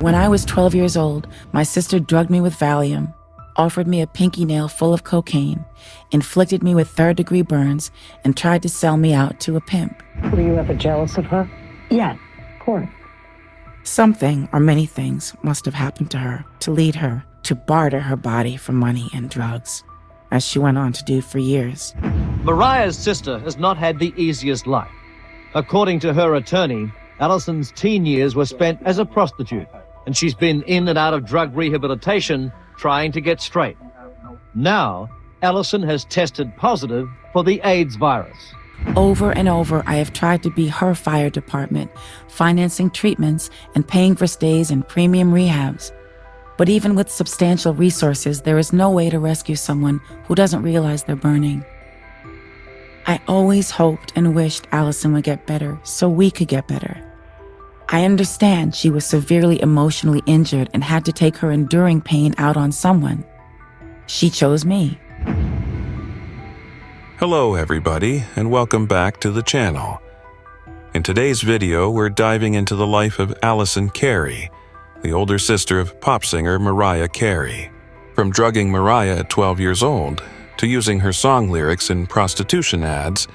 When I was 12 years old, my sister drugged me with Valium, offered me a pinky nail full of cocaine, inflicted me with third-degree burns, and tried to sell me out to a pimp. Were you ever jealous of her? Yeah, of course. Something, or many things, must have happened to her to lead her to barter her body for money and drugs, as she went on to do for years. Mariah's sister has not had the easiest life. According to her attorney, Alison's teen years were spent as a prostitute, and she's been in and out of drug rehabilitation trying to get straight. Now, Alison has tested positive for the AIDS virus. Over and over, I have tried to be her fire department, financing treatments and paying for stays in premium rehabs. But even with substantial resources, there is no way to rescue someone who doesn't realize they're burning. I always hoped and wished Alison would get better so we could get better. I understand she was severely emotionally injured and had to take her enduring pain out on someone. She chose me. Hello everybody, and welcome back to the channel. In today's video, we're diving into the life of Alison Carey, the older sister of pop singer Mariah Carey. From drugging Mariah at 12 years old to using her song lyrics in prostitution ads,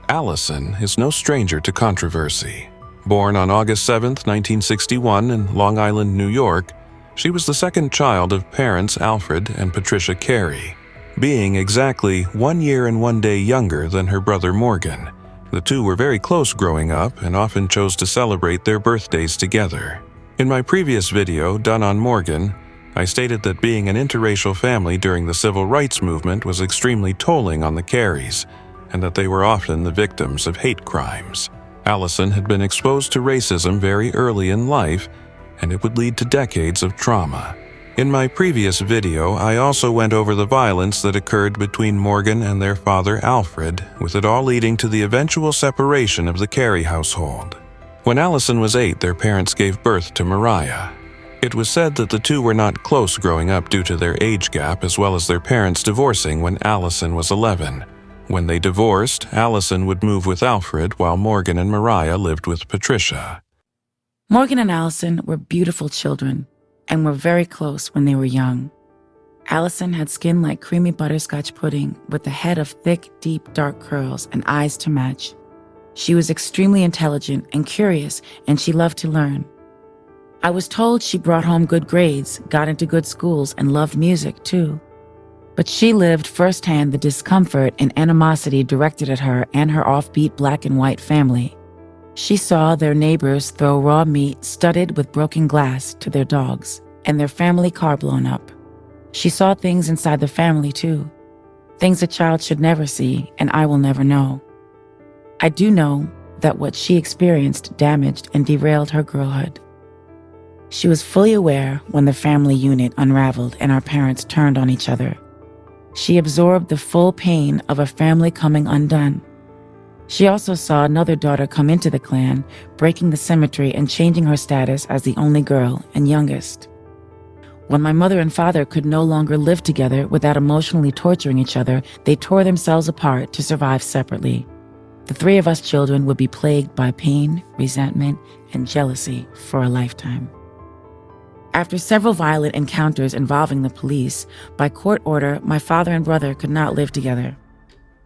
Alison is no stranger to controversy. Born on August 7, 1961 in Long Island, New York, she was the second child of parents Alfred and Patricia Carey. Being exactly 1 year and 1 day younger than her brother Morgan, the two were very close growing up and often chose to celebrate their birthdays together. In my previous video done on Morgan, I stated that being an interracial family during the civil rights movement was extremely tolling on the Careys, and that they were often the victims of hate crimes. Alison had been exposed to racism very early in life, and it would lead to decades of trauma. In my previous video, I also went over the violence that occurred between Morgan and their father Alfred, with it all leading to the eventual separation of the Carey household. When Alison was 8, their parents gave birth to Mariah. It was said that the two were not close growing up due to their age gap, as well as their parents divorcing when Alison was 11. When they divorced, Alison would move with Alfred while Morgan and Mariah lived with Patricia. Morgan and Alison were beautiful children and were very close when they were young. Alison had skin like creamy butterscotch pudding with a head of thick, deep, dark curls and eyes to match. She was extremely intelligent and curious, and she loved to learn. I was told she brought home good grades, got into good schools, and loved music too. But she lived firsthand the discomfort and animosity directed at her and her offbeat black and white family. She saw their neighbors throw raw meat studded with broken glass to their dogs, and their family car blown up. She saw things inside the family too, things a child should never see and I will never know. I do know that what she experienced damaged and derailed her girlhood. She was fully aware when the family unit unraveled and our parents turned on each other. She absorbed the full pain of a family coming undone. She also saw another daughter come into the clan, breaking the symmetry and changing her status as the only girl and youngest. When my mother and father could no longer live together without emotionally torturing each other, they tore themselves apart to survive separately. The three of us children would be plagued by pain, resentment, and jealousy for a lifetime. After several violent encounters involving the police, by court order, my father and brother could not live together.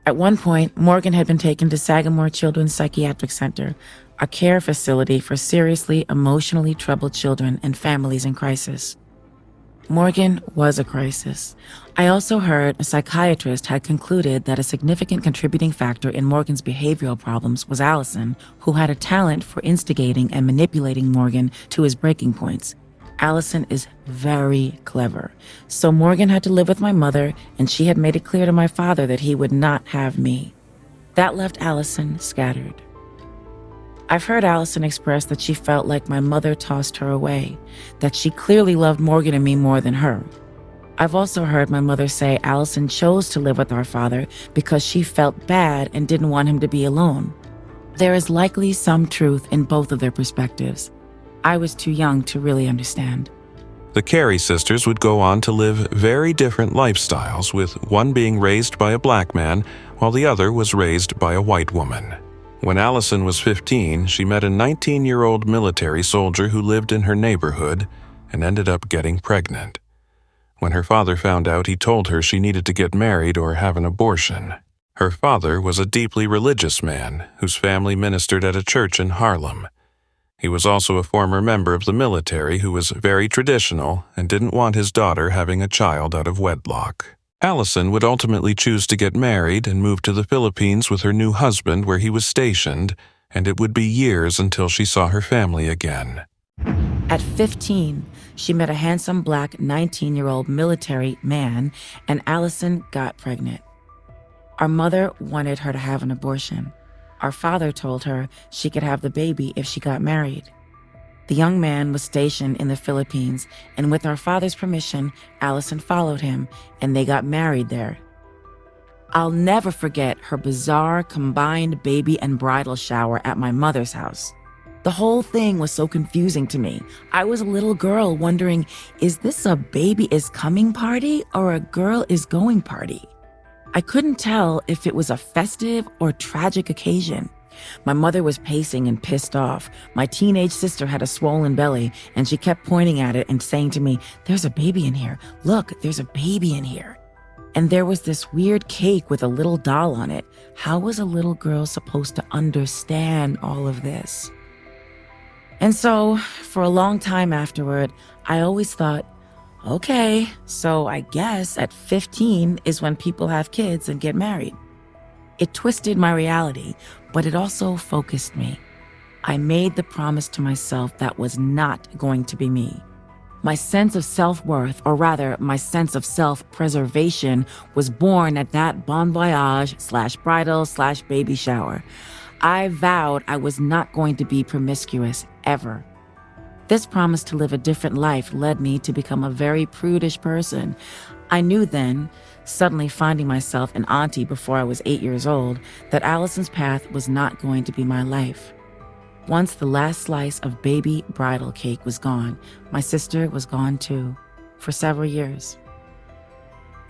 At one point, Morgan had been taken to Sagamore Children's Psychiatric Center, a care facility for seriously emotionally troubled children and families in crisis. Morgan was a crisis. I also heard a psychiatrist had concluded that a significant contributing factor in Morgan's behavioral problems was Alison, who had a talent for instigating and manipulating Morgan to his breaking points. Alison is very clever, so Morgan had to live with my mother, and she had made it clear to my father that he would not have me. That left Alison scattered. I've heard Alison express that she felt like my mother tossed her away, that she clearly loved Morgan and me more than her. I've also heard my mother say Alison chose to live with our father because she felt bad and didn't want him to be alone. There is likely some truth in both of their perspectives. I was too young to really understand. The Carey sisters would go on to live very different lifestyles, with one being raised by a black man while the other was raised by a white woman. When Alison was 15, she met a 19-year-old military soldier who lived in her neighborhood and ended up getting pregnant. When her father found out, he told her she needed to get married or have an abortion. Her father was a deeply religious man whose family ministered at a church in Harlem. He was also a former member of the military who was very traditional and didn't want his daughter having a child out of wedlock. Alison would ultimately choose to get married and move to the Philippines with her new husband where he was stationed, and it would be years until she saw her family again. At 15, she met a handsome black 19-year-old military man, and Alison got pregnant. Our mother wanted her to have an abortion. Our father told her she could have the baby if she got married. The young man was stationed in the Philippines, and with our father's permission, Alison followed him, and they got married there. I'll never forget her bizarre combined baby and bridal shower at my mother's house. The whole thing was so confusing to me. I was a little girl wondering, is this a baby is coming party or a girl is going party? I couldn't tell if it was a festive or tragic occasion. My mother was pacing and pissed off. My teenage sister had a swollen belly, and she kept pointing at it and saying to me, "There's a baby in here. Look, there's a baby in here." And there was this weird cake with a little doll on it. How was a little girl supposed to understand all of this? And so, for a long time afterward, I always thought, okay, so I guess at 15 is when people have kids and get married. It twisted my reality, but it also focused me. I made the promise to myself that was not going to be me. My sense of self-worth, or rather, my sense of self-preservation, was born at that bon voyage/bridal/baby shower. I vowed I was not going to be promiscuous, ever. This promise to live a different life led me to become a very prudish person. I knew then, suddenly finding myself an auntie before I was 8 years old, that Alison's path was not going to be my life. Once the last slice of baby bridal cake was gone, my sister was gone too, for several years.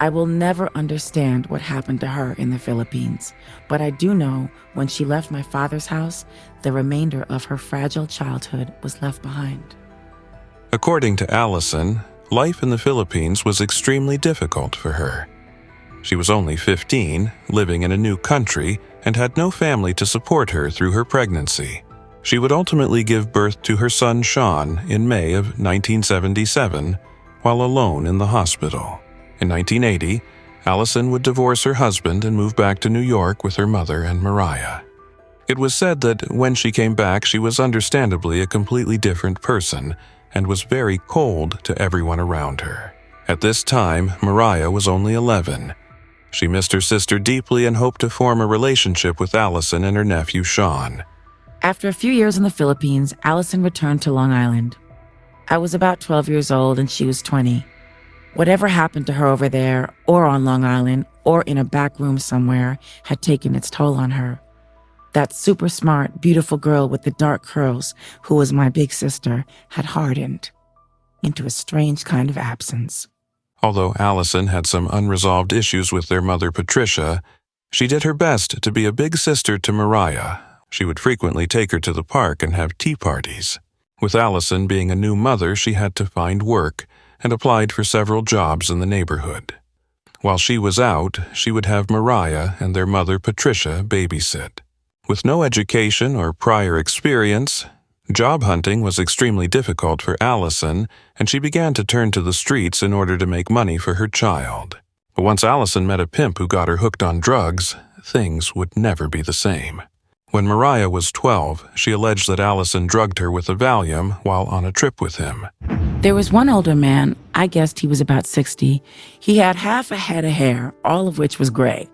I will never understand what happened to her in the Philippines, but I do know when she left my father's house, the remainder of her fragile childhood was left behind. According to Alison, life in the Philippines was extremely difficult for her. She was only 15, living in a new country, and had no family to support her through her pregnancy. She would ultimately give birth to her son Sean in May of 1977, while alone in the hospital. In 1980, Alison would divorce her husband and move back to New York with her mother and Mariah. It was said that when she came back, she was understandably a completely different person and was very cold to everyone around her. At this time, Mariah was only 11. She missed her sister deeply and hoped to form a relationship with Alison and her nephew Sean. After a few years in the Philippines, Alison returned to Long Island. I was about 12 years old and she was 20. Whatever happened to her over there, or on Long Island, or in a back room somewhere, had taken its toll on her. That super smart, beautiful girl with the dark curls, who was my big sister, had hardened into a strange kind of absence. Although Alison had some unresolved issues with their mother Patricia, she did her best to be a big sister to Mariah. She would frequently take her to the park and have tea parties. With Alison being a new mother, she had to find work and applied for several jobs in the neighborhood. While she was out, she would have Mariah and their mother Patricia babysit. With no education or prior experience, job hunting was extremely difficult for Alison, and she began to turn to the streets in order to make money for her child. But once Alison met a pimp who got her hooked on drugs, things would never be the same. When Mariah was 12, she alleged that Alison drugged her with a Valium while on a trip with him. There was one older man, I guessed he was about 60. He had half a head of hair, all of which was gray.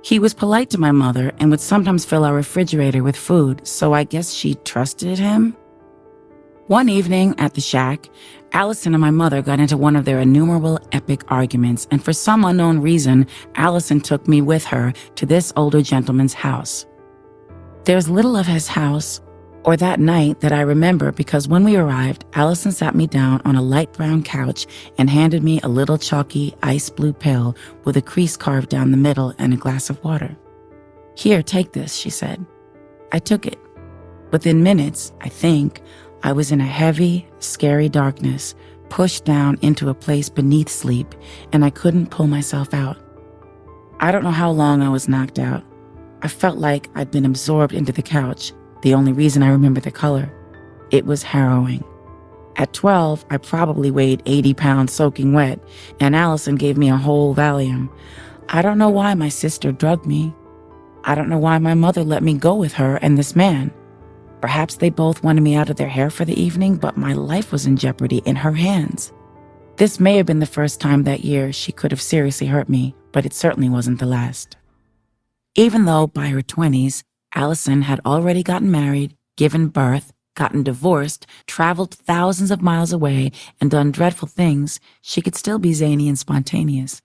He was polite to my mother and would sometimes fill our refrigerator with food, so I guess she trusted him. One evening at the shack, Alison and my mother got into one of their innumerable epic arguments, and for some unknown reason, Alison took me with her to this older gentleman's house. There's little of his house or that night that I remember because when we arrived, Alison sat me down on a light brown couch and handed me a little chalky ice blue pill with a crease carved down the middle and a glass of water. "Here, take this," she said. I took it. Within minutes, I think, I was in a heavy, scary darkness, pushed down into a place beneath sleep, and I couldn't pull myself out. I don't know how long I was knocked out. I felt like I'd been absorbed into the couch, the only reason I remember the color. It was harrowing. At 12, I probably weighed 80 pounds soaking wet, and Alison gave me a whole Valium. I don't know why my sister drugged me. I don't know why my mother let me go with her and this man. Perhaps they both wanted me out of their hair for the evening, but my life was in jeopardy in her hands. This may have been the first time that year she could have seriously hurt me, but it certainly wasn't the last. Even though by her 20s, Alison had already gotten married, given birth, gotten divorced, traveled thousands of miles away, and done dreadful things, she could still be zany and spontaneous.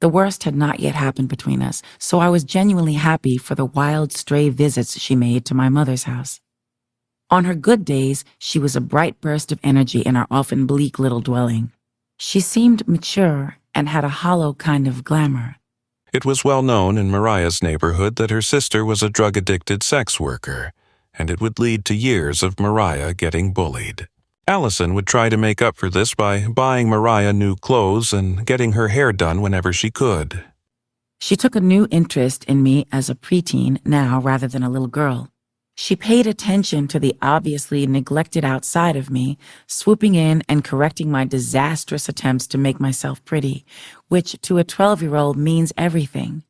The worst had not yet happened between us, so I was genuinely happy for the wild, stray visits she made to my mother's house. On her good days, she was a bright burst of energy in our often bleak little dwelling. She seemed mature and had a hollow kind of glamour. It was well known in Mariah's neighborhood that her sister was a drug-addicted sex worker, and it would lead to years of Mariah getting bullied. Alison would try to make up for this by buying Mariah new clothes and getting her hair done whenever she could. She took a new interest in me as a preteen now rather than a little girl. She paid attention to the obviously neglected outside of me, swooping in and correcting my disastrous attempts to make myself pretty, which to a 12-year-old means everything.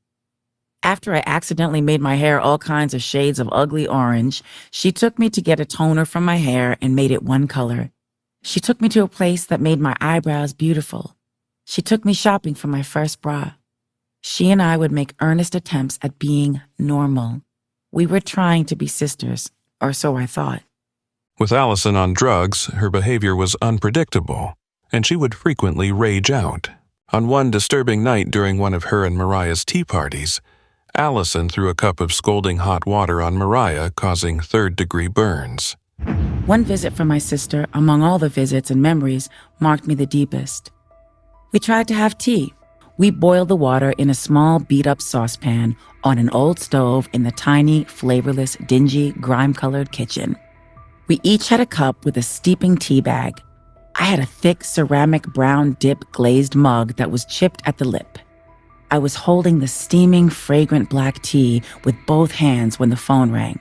After I accidentally made my hair all kinds of shades of ugly orange, she took me to get a toner from my hair and made it one color. She took me to a place that made my eyebrows beautiful. She took me shopping for my first bra. She and I would make earnest attempts at being normal. We were trying to be sisters, or so I thought. With Alison on drugs, her behavior was unpredictable, and she would frequently rage out. On one disturbing night during one of her and Mariah's tea parties, Alison threw a cup of scalding hot water on Mariah, causing third-degree burns. One visit from my sister, among all the visits and memories, marked me the deepest. We tried to have tea. We boiled the water in a small beat-up saucepan on an old stove in the tiny, flavorless, dingy, grime-colored kitchen. We each had a cup with a steeping tea bag. I had a thick ceramic brown dip glazed mug that was chipped at the lip. I was holding the steaming, fragrant black tea with both hands when the phone rang.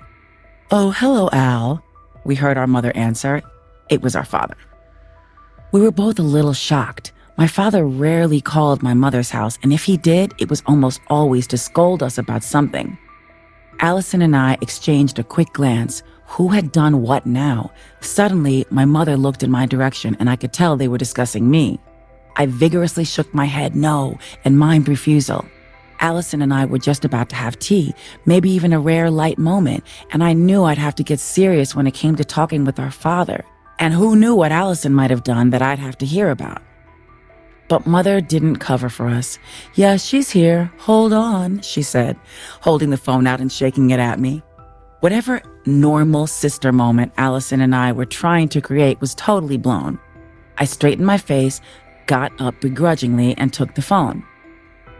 "Oh, hello, Al," we heard our mother answer. It was our father. We were both a little shocked. My father rarely called my mother's house, and if he did, it was almost always to scold us about something. Alison and I exchanged a quick glance. Who had done what now? Suddenly, my mother looked in my direction, and I could tell they were discussing me. I vigorously shook my head no and mimed refusal. Alison and I were just about to have tea, maybe even a rare light moment, and I knew I'd have to get serious when it came to talking with our father. And who knew what Alison might have done that I'd have to hear about? But Mother didn't cover for us. "Yeah, she's here. Hold on," she said, holding the phone out and shaking it at me. Whatever normal sister moment Alison and I were trying to create was totally blown. I straightened my face, got up begrudgingly, and took the phone.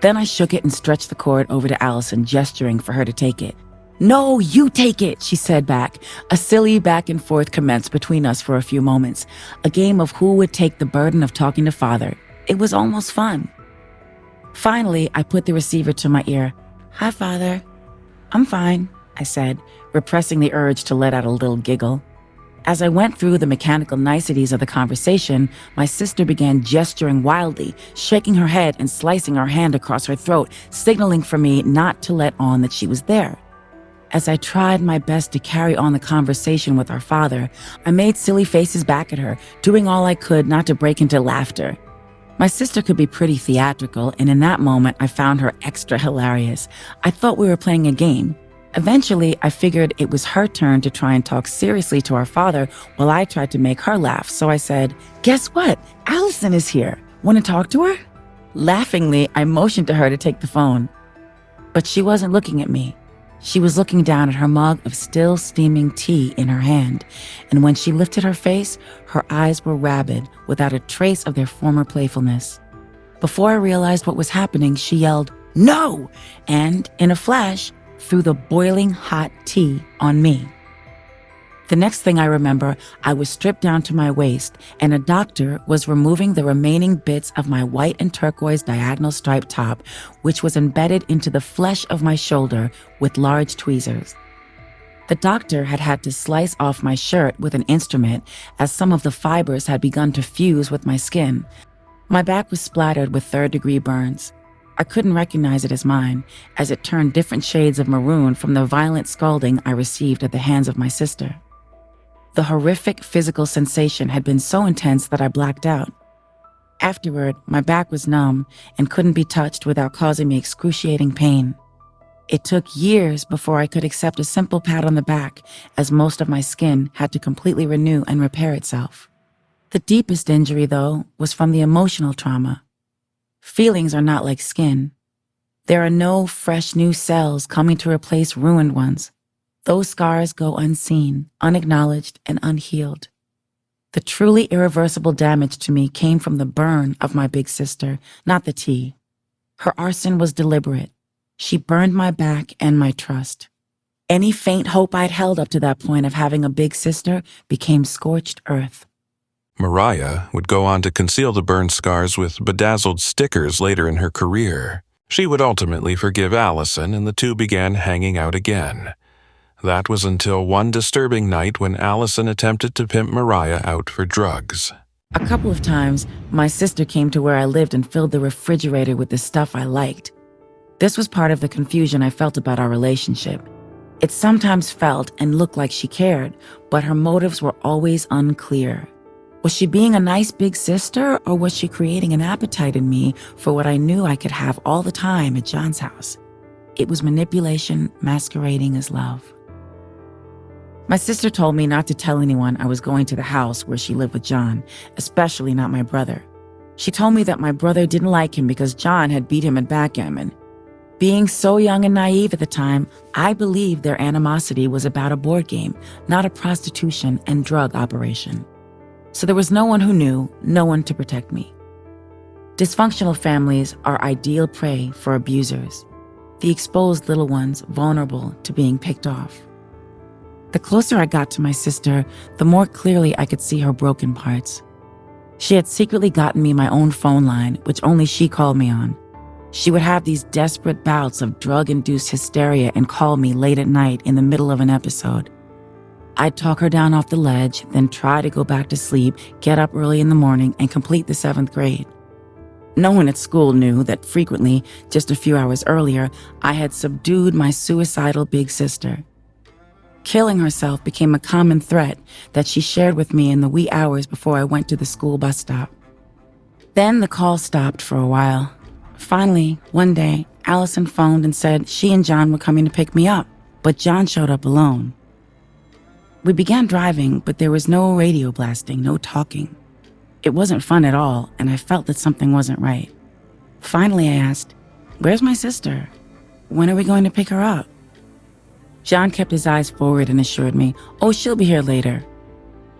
Then I shook it and stretched the cord over to Alison, gesturing for her to take it. "No, you take it," she said back. A silly back and forth commenced between us for a few moments, a game of who would take the burden of talking to Father. It was almost fun. Finally, I put the receiver to my ear. "Hi, Father." "I'm fine," I said, repressing the urge to let out a little giggle. As I went through the mechanical niceties of the conversation, my sister began gesturing wildly, shaking her head and slicing her hand across her throat, signaling for me not to let on that she was there. As I tried my best to carry on the conversation with our father, I made silly faces back at her, doing all I could not to break into laughter. My sister could be pretty theatrical, and in that moment, I found her extra hilarious. I thought we were playing a game. Eventually, I figured it was her turn to try and talk seriously to our father while I tried to make her laugh, so I said, "Guess what? Alison is here. Want to talk to her?" Laughingly, I motioned to her to take the phone. But she wasn't looking at me. She was looking down at her mug of still steaming tea in her hand, and when she lifted her face, her eyes were rabid, without a trace of their former playfulness. Before I realized what was happening, she yelled, "No!" and, in a flash, threw the boiling hot tea on me. The next thing I remember, I was stripped down to my waist, and a doctor was removing the remaining bits of my white and turquoise diagonal striped top, which was embedded into the flesh of my shoulder with large tweezers. The doctor had had to slice off my shirt with an instrument, as some of the fibers had begun to fuse with my skin. My back was splattered with third-degree burns. I couldn't recognize it as mine, as it turned different shades of maroon from the violent scalding I received at the hands of my sister. The horrific physical sensation had been so intense that I blacked out. Afterward, my back was numb and couldn't be touched without causing me excruciating pain. It took years before I could accept a simple pat on the back, as most of my skin had to completely renew and repair itself. The deepest injury, though, was from the emotional trauma. Feelings are not like skin. There are no fresh new cells coming to replace ruined ones. Those scars go unseen, unacknowledged, and unhealed. The truly irreversible damage to me came from the burn of my big sister, not the tea. Her arson was deliberate. She burned my back and my trust. Any faint hope I'd held up to that point of having a big sister became scorched earth. Mariah would go on to conceal the burn scars with bedazzled stickers later in her career. She would ultimately forgive Alison, and the two began hanging out again. That was until one disturbing night when Alison attempted to pimp Mariah out for drugs. A couple of times, my sister came to where I lived and filled the refrigerator with the stuff I liked. This was part of the confusion I felt about our relationship. It sometimes felt and looked like she cared, but her motives were always unclear. Was she being a nice big sister, or was she creating an appetite in me for what I knew I could have all the time at John's house? It was manipulation masquerading as love. My sister told me not to tell anyone I was going to the house where she lived with John, especially not my brother. She told me that my brother didn't like him because John had beat him at backgammon. Being so young and naive at the time, I believed their animosity was about a board game, not a prostitution and drug operation. So there was no one who knew, no one to protect me. Dysfunctional families are ideal prey for abusers, the exposed little ones vulnerable to being picked off. The closer I got to my sister, the more clearly I could see her broken parts. She had secretly gotten me my own phone line, which only she called me on. She would have these desperate bouts of drug-induced hysteria and call me late at night in the middle of an episode. I'd talk her down off the ledge, then try to go back to sleep, get up early in the morning, and complete the 7th grade. No one at school knew that frequently, just a few hours earlier, I had subdued my suicidal big sister. Killing herself became a common threat that she shared with me in the wee hours before I went to the school bus stop. Then the call stopped for a while. Finally, one day, Alison phoned and said she and John were coming to pick me up, but John showed up alone. We began driving, but there was no radio blasting, no talking. It wasn't fun at all, and I felt that something wasn't right. Finally, I asked, "Where's my sister? When are we going to pick her up?" John kept his eyes forward and assured me, "Oh, she'll be here later."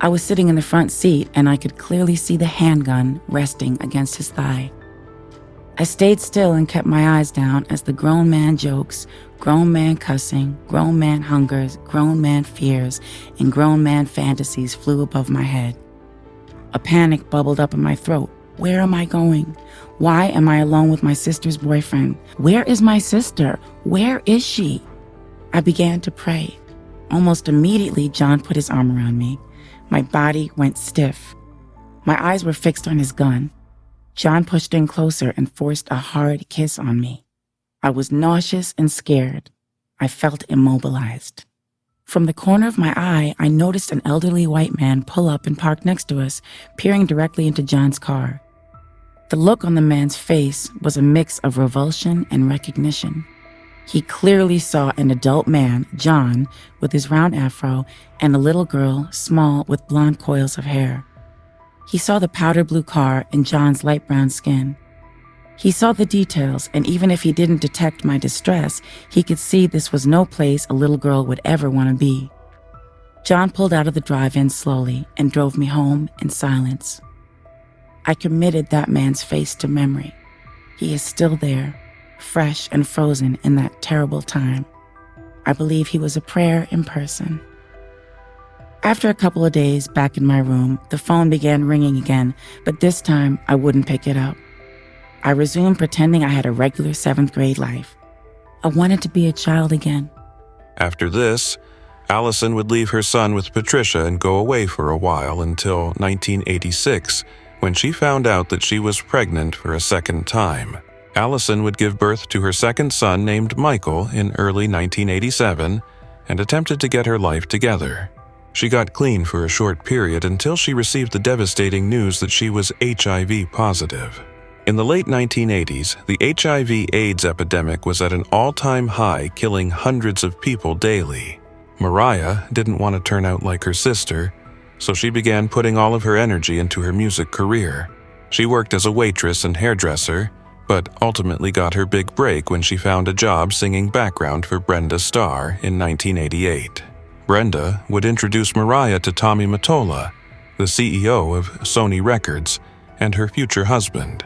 I was sitting in the front seat, and I could clearly see the handgun resting against his thigh. I stayed still and kept my eyes down as the grown man jokes, grown man cussing, grown man hungers, grown man fears, and grown man fantasies flew above my head. A panic bubbled up in my throat. Where am I going? Why am I alone with my sister's boyfriend? Where is my sister? Where is she? I began to pray. Almost immediately, John put his arm around me. My body went stiff. My eyes were fixed on his gun. John pushed in closer and forced a hard kiss on me. I was nauseous and scared. I felt immobilized. From the corner of my eye, I noticed an elderly white man pull up and park next to us, peering directly into John's car. The look on the man's face was a mix of revulsion and recognition. He clearly saw an adult man, John, with his round afro, and a little girl, small, with blonde coils of hair. He saw the powder blue car and John's light brown skin. He saw the details, and even if he didn't detect my distress, he could see this was no place a little girl would ever want to be. John pulled out of the drive-in slowly and drove me home in silence. I committed that man's face to memory. He is still there, fresh and frozen in that terrible time. I believe he was a prayer in person. After a couple of days back in my room, the phone began ringing again, but this time I wouldn't pick it up. I resumed pretending I had a regular 7th grade life. I wanted to be a child again. After this, Alison would leave her son with Patricia and go away for a while until 1986, when she found out that she was pregnant for a second time. Alison would give birth to her second son named Michael in early 1987 and attempted to get her life together. She got clean for a short period until she received the devastating news that she was HIV positive. In the late 1980s, the HIV/AIDS epidemic was at an all-time high, killing hundreds of people daily. Mariah didn't want to turn out like her sister, so she began putting all of her energy into her music career. She worked as a waitress and hairdresser, but ultimately got her big break when she found a job singing background for Brenda Starr in 1988. Brenda would introduce Mariah to Tommy Mottola, the CEO of Sony Records, and her future husband.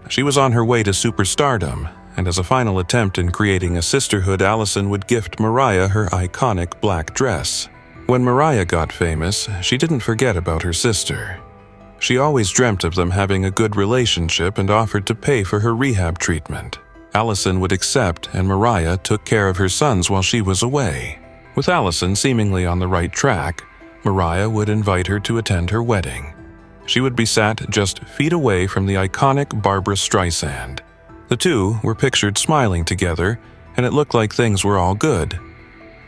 She was on her way to superstardom, and as a final attempt in creating a sisterhood, Alison would gift Mariah her iconic black dress. When Mariah got famous, she didn't forget about her sister. She always dreamt of them having a good relationship and offered to pay for her rehab treatment. Alison would accept, and Mariah took care of her sons while she was away. With Alison seemingly on the right track, Mariah would invite her to attend her wedding. She would be sat just feet away from the iconic Barbra Streisand. The two were pictured smiling together, and it looked like things were all good.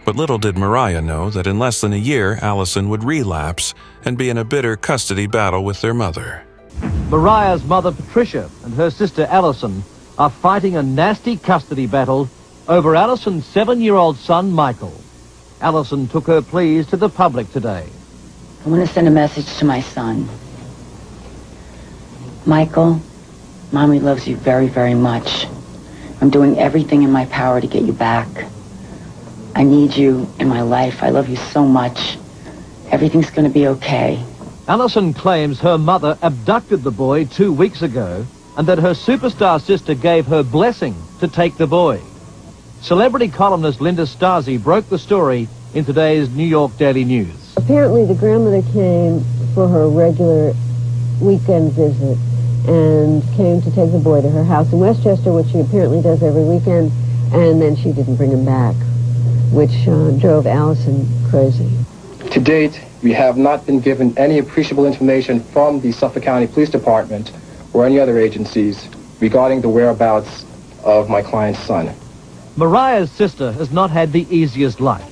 But little did Mariah know that in less than a year, Alison would relapse and be in a bitter custody battle with their mother. Mariah's mother, Patricia, and her sister, Alison, are fighting a nasty custody battle over Alison's 7-year-old son, Michael. Alison took her pleas to the public today. I want to send a message to my son. Michael, Mommy loves you very, very much. I'm doing everything in my power to get you back. I need you in my life. I love you so much. Everything's going to be okay. Alison claims her mother abducted the boy 2 weeks ago and that her superstar sister gave her blessing to take the boy. Celebrity columnist Linda Stasi broke the story in today's New York Daily News. Apparently the grandmother came for her regular weekend visit and came to take the boy to her house in Westchester, which she apparently does every weekend, and then she didn't bring him back, which drove Alison crazy. To date, we have not been given any appreciable information from the Suffolk County Police Department or any other agencies regarding the whereabouts of my client's son. Mariah's sister has not had the easiest life.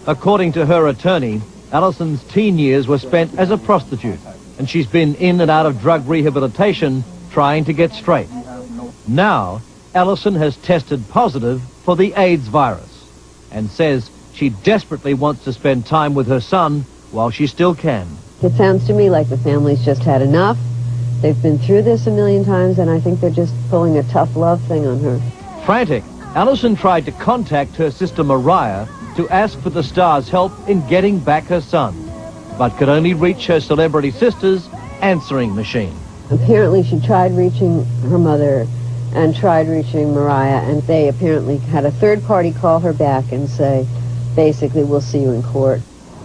According to her attorney, Alison's teen years were spent as a prostitute, and she's been in and out of drug rehabilitation trying to get straight. Now, Alison has tested positive for the AIDS virus and says she desperately wants to spend time with her son while she still can. It sounds to me like the family's just had enough. They've been through this a million times, and I think they're just pulling a tough love thing on her. Frantic, Alison tried to contact her sister Mariah to ask for the star's help in getting back her son, but could only reach her celebrity sister's answering machine. Apparently she tried reaching her mother and tried reaching Mariah, and they apparently had a third party call her back and say, basically, we'll see you in court.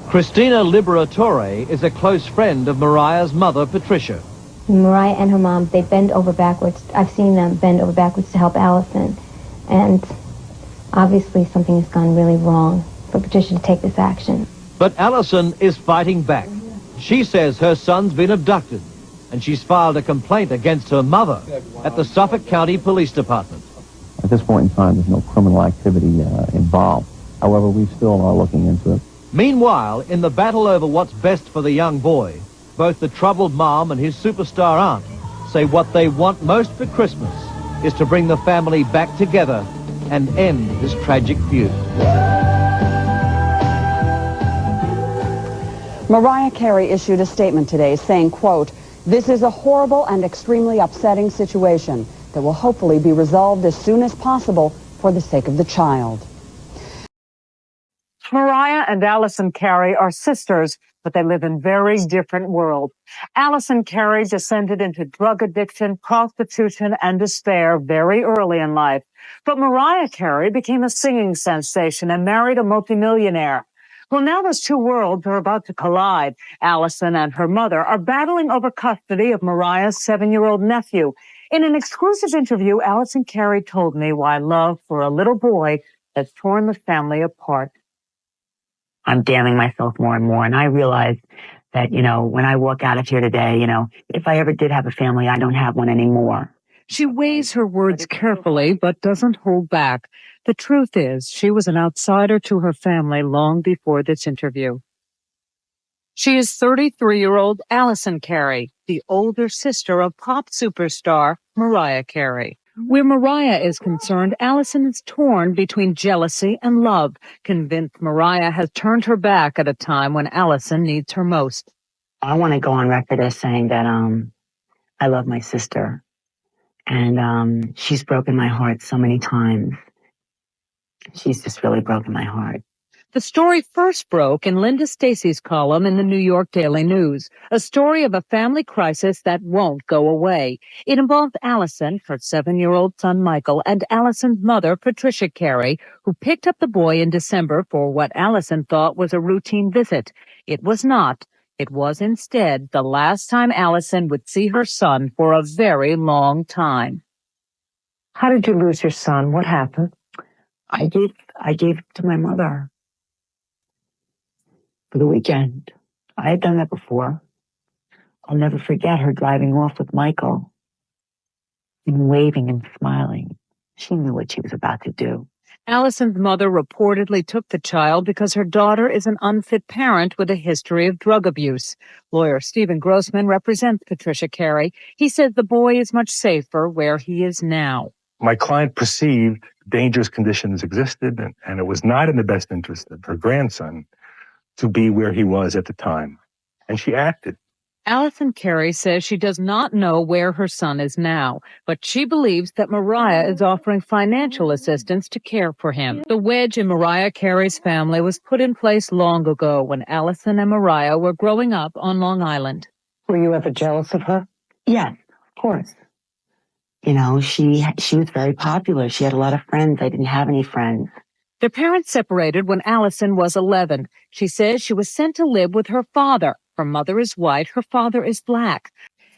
Christina Liberatore is a close friend of Mariah's mother, Patricia. Mariah and her mom, they bend over backwards. I've seen them bend over backwards to help Alison. And obviously something has gone really wrong for Patricia to take this action. But Alison is fighting back. She says her son's been abducted, and she's filed a complaint against her mother at the Suffolk County Police Department. At this point in time, there's no criminal activity involved. However, we still are looking into it. Meanwhile, in the battle over what's best for the young boy, both the troubled mom and his superstar aunt say what they want most for Christmas is to bring the family back together and end this tragic feud. Mariah Carey issued a statement today saying, quote, "This is a horrible and extremely upsetting situation that will hopefully be resolved as soon as possible for the sake of the child." Mariah and Alison Carey are sisters, but they live in very different worlds. Alison Carey descended into drug addiction, prostitution, and despair very early in life. But Mariah Carey became a singing sensation and married a multimillionaire. Well, now those two worlds are about to collide. Alison and her mother are battling over custody of Mariah's 7-year-old nephew. In an exclusive interview, Alison Carey told me why love for a little boy has torn the family apart. I'm damning myself more and more, and I realize that, when I walk out of here today, if I ever did have a family, I don't have one anymore. She weighs her words carefully, but doesn't hold back. The truth is, she was an outsider to her family long before this interview. She is 33-year-old Alison Carey, the older sister of pop superstar Mariah Carey. Where Mariah is concerned, Alison is torn between jealousy and love, convinced Mariah has turned her back at a time when Alison needs her most. I want to go on record as saying that I love my sister, and she's broken my heart so many times. She's just really broken my heart. The story first broke in Linda Stacy's column in the New York Daily News, a story of a family crisis that won't go away. It involved Alison, her 7-year-old son Michael, and Alison's mother, Patricia Carey, who picked up the boy in December for what Alison thought was a routine visit. It was not. It was instead the last time Alison would see her son for a very long time. How did you lose your son? What happened? I gave it to my mother for the weekend. I had done that before. I'll never forget her driving off with Michael and waving and smiling. She knew what she was about to do. Alison's mother reportedly took the child because her daughter is an unfit parent with a history of drug abuse. Lawyer Stephen Grossman represents Patricia Carey. He says the boy is much safer where he is now. My client perceived dangerous conditions existed, and it was not in the best interest of her grandson to be where he was at the time. And she acted. Alison Carey says she does not know where her son is now, but she believes that Mariah is offering financial assistance to care for him. The wedge in Mariah Carey's family was put in place long ago when Alison and Mariah were growing up on Long Island. Were you ever jealous of her? Yes, of course. She was very popular. She had a lot of friends. I didn't have any friends. Their parents separated when Alison was 11. She says she was sent to live with her father. Her mother is white, her father is black.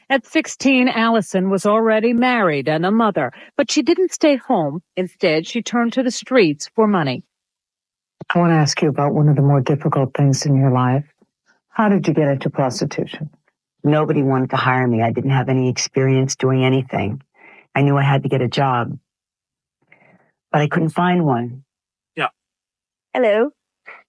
At 16, Alison was already married and a mother, but she didn't stay home. Instead, she turned to the streets for money. I want to ask you about one of the more difficult things in your life. How did you get into prostitution? Nobody wanted to hire me. I didn't have any experience doing anything. I knew I had to get a job, but I couldn't find one. Yeah. Hello.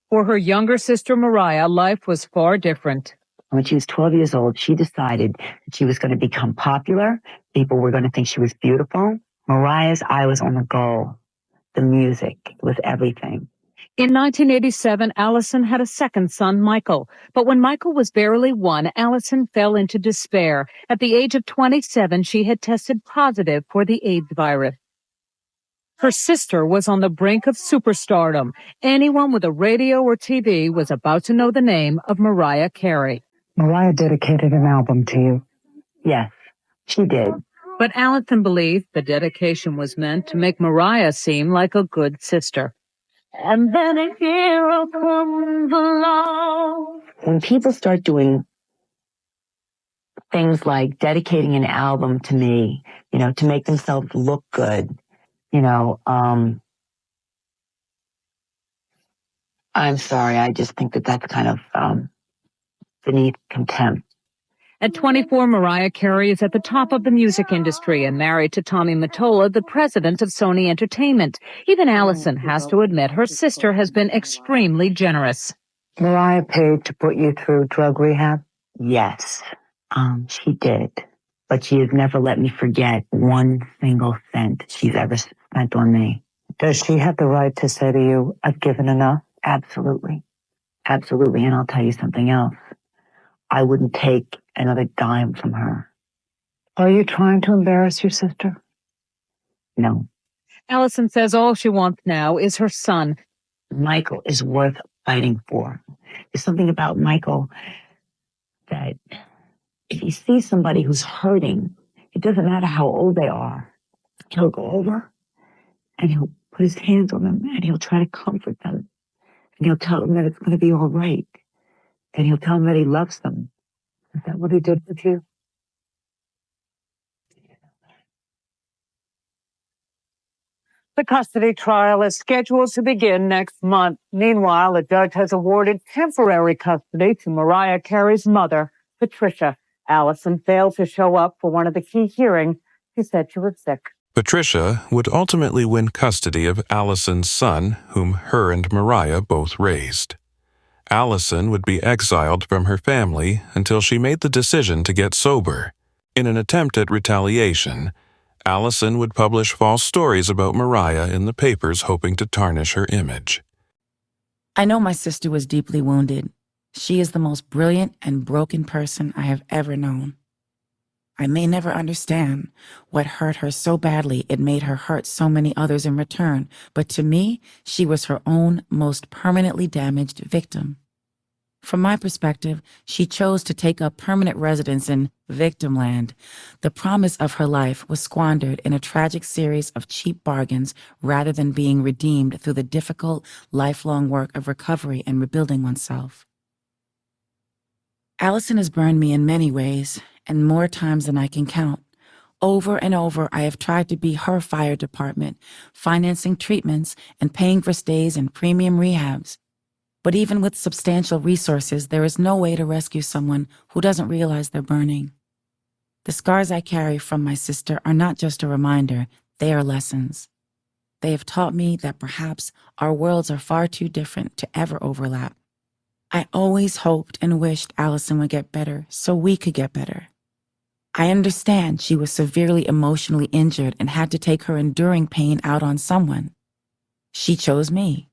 For her younger sister, Mariah, life was far different. When she was 12 years old, she decided that she was going to become popular. People were going to think she was beautiful. Mariah's eye was on the goal. The music was everything. In 1987, Alison had a second son, Michael. But when Michael was barely 1, Alison fell into despair. At the age of 27, she had tested positive for the AIDS virus. Her sister was on the brink of superstardom. Anyone with a radio or TV was about to know the name of Mariah Carey. Mariah dedicated an album to you. Yes, she did. But Alison believed the dedication was meant to make Mariah seem like a good sister. And then a hero comes along. When people start doing things like dedicating an album to me, to make themselves look good, I'm sorry. I just think that that's kind of beneath contempt. At 24, Mariah Carey is at the top of the music industry and married to Tommy Mottola, the president of Sony Entertainment. Even Alison has to admit her sister has been extremely generous. Mariah paid to put you through drug rehab? Yes, she did. But she has never let me forget one single cent she's ever spent on me. Does she have the right to say to you, I've given enough? Absolutely. Absolutely. And I'll tell you something else. I wouldn't take another dime from her. Are you trying to embarrass your sister? No. Alison says all she wants now is her son. Michael is worth fighting for. There's something about Michael that if he sees somebody who's hurting, it doesn't matter how old they are. He'll go over and he'll put his hands on them and he'll try to comfort them. and he'll tell them that it's going to be all right. And he'll tell them that he loves them. Is that what he did with you? The custody trial is scheduled to begin next month. Meanwhile, a judge has awarded temporary custody to Mariah Carey's mother, Patricia. Alison failed to show up for one of the key hearings. She said she was sick. Patricia would ultimately win custody of Alison's son, whom her and Mariah both raised. Alison would be exiled from her family until she made the decision to get sober. In an attempt at retaliation, Alison would publish false stories about Mariah in the papers, hoping to tarnish her image. I know my sister was deeply wounded. She is the most brilliant and broken person I have ever known. I may never understand what hurt her so badly it made her hurt so many others in return, but to me, she was her own most permanently damaged victim. From my perspective, she chose to take up permanent residence in victimland. The promise of her life was squandered in a tragic series of cheap bargains rather than being redeemed through the difficult, lifelong work of recovery and rebuilding oneself. Alison has burned me in many ways, and more times than I can count. Over and over, I have tried to be her fire department, financing treatments and paying for stays in premium rehabs. But even with substantial resources, there is no way to rescue someone who doesn't realize they're burning. The scars I carry from my sister are not just a reminder, they are lessons. They have taught me that perhaps our worlds are far too different to ever overlap. I always hoped and wished Alison would get better so we could get better. I understand she was severely emotionally injured and had to take her enduring pain out on someone. She chose me.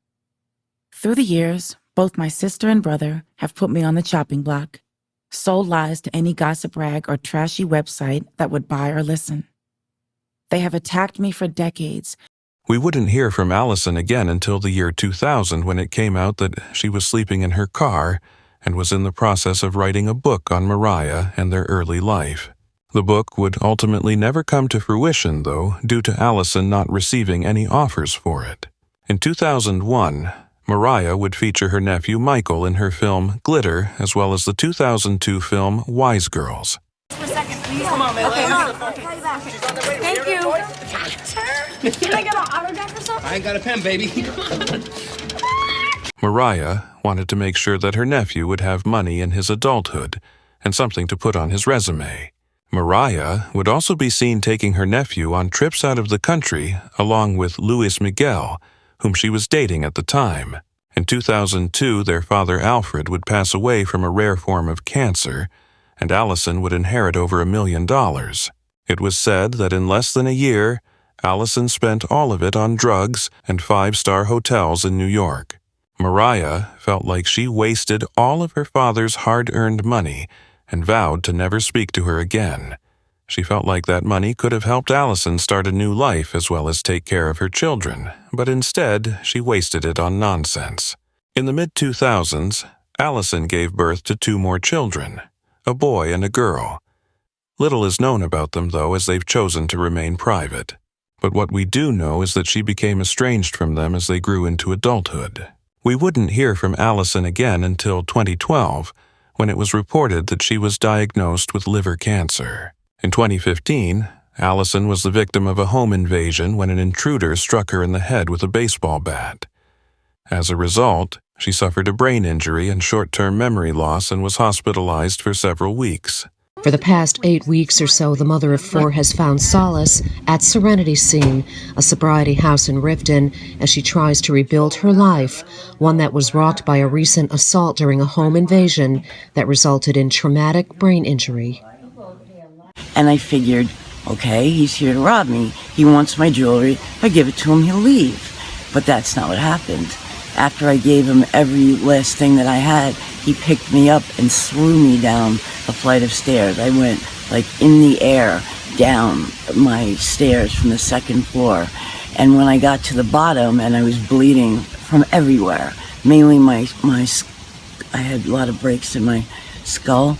Through the years, both my sister and brother have put me on the chopping block, sold lies to any gossip rag or trashy website that would buy or listen. They have attacked me for decades. We wouldn't hear from Alison again until the year 2000, when it came out that she was sleeping in her car and was in the process of writing a book on Mariah and their early life. The book would ultimately never come to fruition, though, due to Alison not receiving any offers for it. In 2001, Mariah would feature her nephew Michael in her film Glitter, as well as the 2002 film Wise Girls. For a second, please. Come on, man. Okay, I'll call you back. Thank you. Can I get an autograph or something? I ain't got a pen, baby. Mariah wanted to make sure that her nephew would have money in his adulthood and something to put on his resume. Mariah would also be seen taking her nephew on trips out of the country along with Luis Miguel, whom she was dating at the time. In 2002, their father Alfred would pass away from a rare form of cancer, and Alison would inherit over $1 million. It was said that in less than a year, Alison spent all of it on drugs and 5-star hotels in New York. Mariah felt like she wasted all of her father's hard-earned money and vowed to never speak to her again. She felt like that money could have helped Alison start a new life as well as take care of her children, but instead she wasted it on nonsense. In the mid-2000s, Alison gave birth to 2 more children, a boy and a girl. Little is known about them, though, as they've chosen to remain private. But what we do know is that she became estranged from them as they grew into adulthood. We wouldn't hear from Alison again until 2012, when it was reported that she was diagnosed with liver cancer. In 2015, Alison was the victim of a home invasion when an intruder struck her in the head with a baseball bat. As a result, she suffered a brain injury and short-term memory loss and was hospitalized for several weeks. For the past 8 weeks or so, the mother of 4 has found solace at Serenity Scene, a sobriety house in Riften, as she tries to rebuild her life, one that was rocked by a recent assault during a home invasion that resulted in traumatic brain injury. And I figured, okay, he's here to rob me. He wants my jewelry. If I give it to him, he'll leave. But that's not what happened. After I gave him every last thing that I had, he picked me up and threw me down a flight of stairs. I went like in the air down my stairs from the 2nd floor. And when I got to the bottom and I was bleeding from everywhere, mainly I had a lot of breaks in my skull,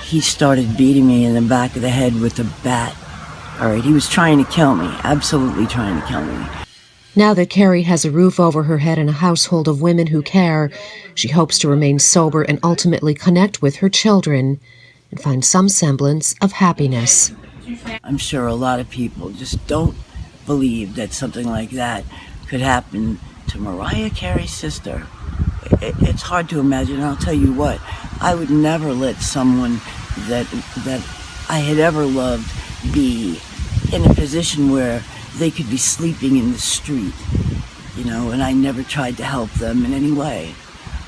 he started beating me in the back of the head with a bat. All right, he was trying to kill me, absolutely trying to kill me. Now that Carey has a roof over her head and a household of women who care, she hopes to remain sober and ultimately connect with her children and find some semblance of happiness. I'm sure a lot of people just don't believe that something like that could happen to Mariah Carey's sister. It's hard to imagine. I'll tell you what, I would never let someone that I had ever loved be in a position where they could be sleeping in the street, and I never tried to help them in any way.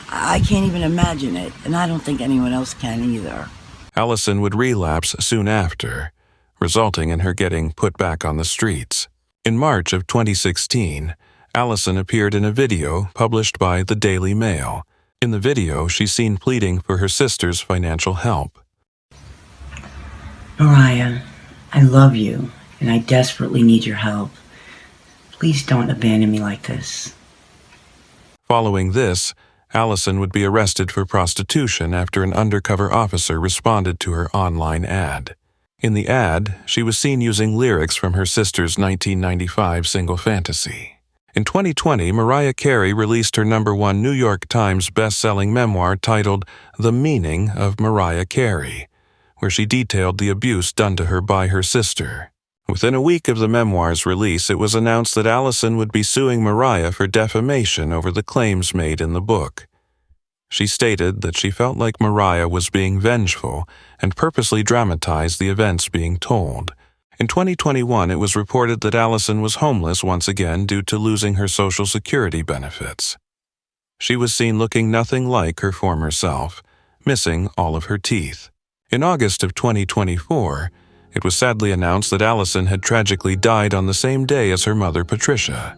I can't even imagine it, and I don't think anyone else can either. Alison would relapse soon after, resulting in her getting put back on the streets. In March of 2016, Alison appeared in a video published by the Daily Mail. In the video, she's seen pleading for her sister's financial help. Mariah, I love you, and I desperately need your help. Please don't abandon me like this. Following this, Alison would be arrested for prostitution after an undercover officer responded to her online ad. In the ad, she was seen using lyrics from her sister's 1995 single Fantasy. In 2020, Mariah Carey released her #1 New York Times best-selling memoir titled The Meaning of Mariah Carey, where she detailed the abuse done to her by her sister. Within a week of the memoir's release, it was announced that Alison would be suing Mariah for defamation over the claims made in the book. She stated that she felt like Mariah was being vengeful and purposely dramatized the events being told. In 2021, it was reported that Alison was homeless once again due to losing her Social Security benefits. She was seen looking nothing like her former self, missing all of her teeth. In August of 2024, it was sadly announced that Alison had tragically died on the same day as her mother, Patricia.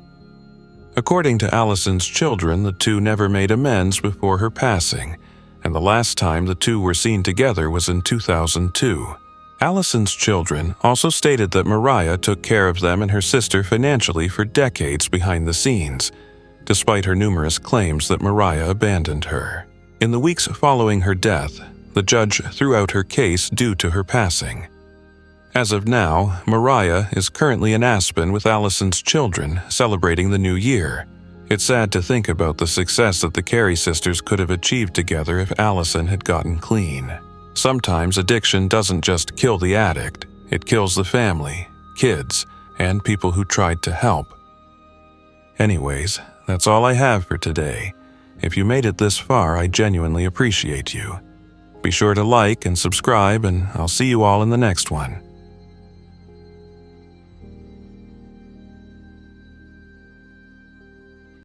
According to Alison's children, the two never made amends before her passing, and the last time the two were seen together was in 2002. Alison's children also stated that Mariah took care of them and her sister financially for decades behind the scenes, despite her numerous claims that Mariah abandoned her. In the weeks following her death, the judge threw out her case due to her passing. As of now, Mariah is currently in Aspen with Alison's children, celebrating the new year. It's sad to think about the success that the Carey sisters could have achieved together if Alison had gotten clean. Sometimes addiction doesn't just kill the addict, it kills the family, kids, and people who tried to help. Anyways, that's all I have for today. If you made it this far, I genuinely appreciate you. Be sure to like and subscribe, and I'll see you all in the next one.